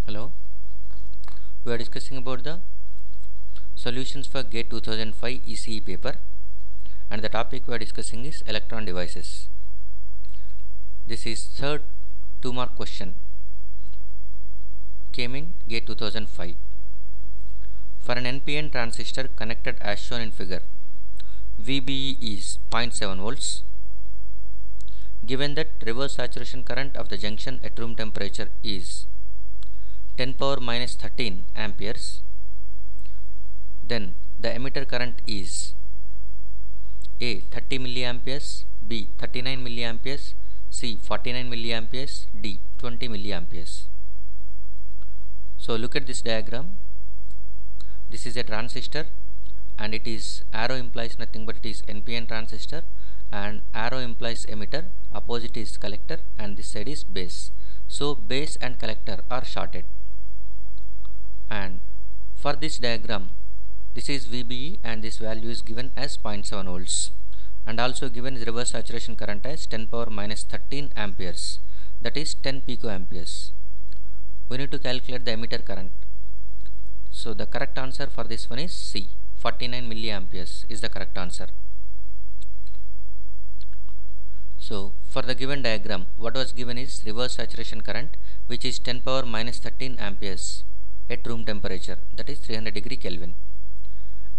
Hello, we are discussing about the solutions for GATE 2005 ECE paper, and the topic we are discussing is electron devices. This is third 2-mark question, came in GATE 2005. For an NPN transistor connected as shown in figure, VBE is 0.7 volts. Given that reverse saturation current of the junction at room temperature is 10 power minus 13 amperes, then the emitter current is A 30 milliamperes, B 39 milliamperes, C 49 milliamperes, D 20 milliamperes. So look at this diagram. This is a transistor and it is arrow implies nothing but it is NPN transistor, and arrow implies emitter, opposite is collector, and this side is base. So base and collector are shorted. And for this diagram, this is VBE and this value is given as 0.7 volts, and also given is reverse saturation current as 10 power minus 13 amperes, that is 10 picoamperes. We need to calculate the emitter current. So the correct answer for this one is C, 49 milliamperes is the correct answer. So for the given diagram, what was given is reverse saturation current, which is 10 power minus 13 amperes at room temperature, that is 300 degree Kelvin,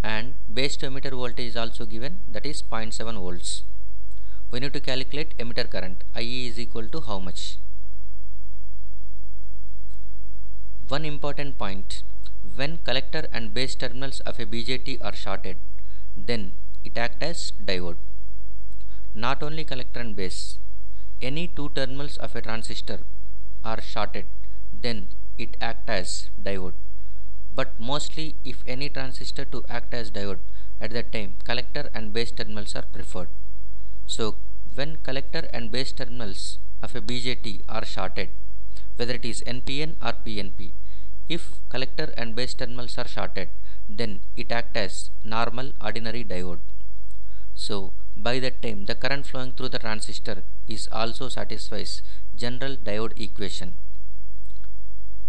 and base to emitter voltage is also given, that is 0.7 volts. We need to calculate emitter current. IE is equal to how much? One important point: when collector and base terminals of a BJT are shorted, then it acts as diode. Not only collector and base, any two terminals of a transistor are shorted, then it acts as diode. But mostly, if any transistor to act as diode, at that time collector and base terminals are preferred. So when collector and base terminals of a BJT are shorted, whether it is NPN or PNP, if collector and base terminals are shorted, then it acts as normal ordinary diode. So by that time the current flowing through the transistor is also satisfies general diode equation.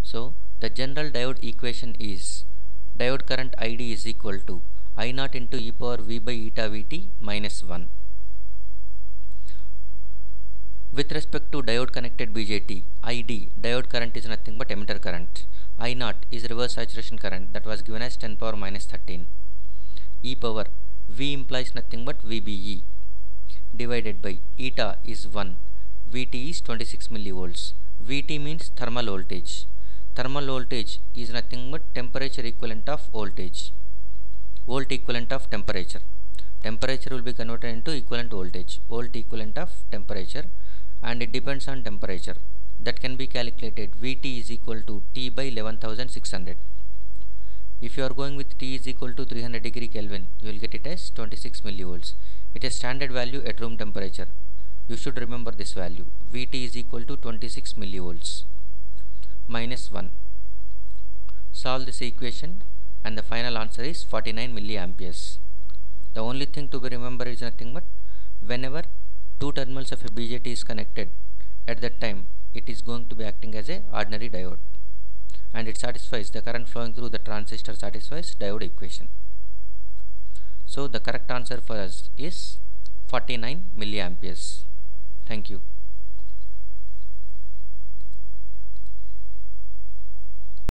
So the general diode equation is diode current ID is equal to I naught into e power V by eta Vt minus 1. With respect to diode connected BJT, ID, diode current, is nothing but emitter current. I naught is reverse saturation current, that was given as 10 power minus 13. E power V implies nothing but VBE divided by eta is 1. Vt is 26 millivolts. Vt means thermal voltage. Thermal voltage is nothing but temperature equivalent of voltage. Volt equivalent of temperature. Temperature will be converted into equivalent voltage. Volt equivalent of temperature, and it depends on temperature. That can be calculated. Vt is equal to T by 11,600. If you are going with T is equal to 300 degree Kelvin, you will get it as 26 millivolts. It is standard value at room temperature. You should remember this value. Vt is equal to 26 millivolts minus 1. Solve this equation and the final answer is 49 milliamperes. The only thing to be remembered is nothing but whenever two terminals of a BJT is connected, at that time it is going to be acting as a ordinary diode, and it satisfies the current flowing through the transistor satisfies diode equation. So the correct answer for us is 49 milliamperes. Thank you.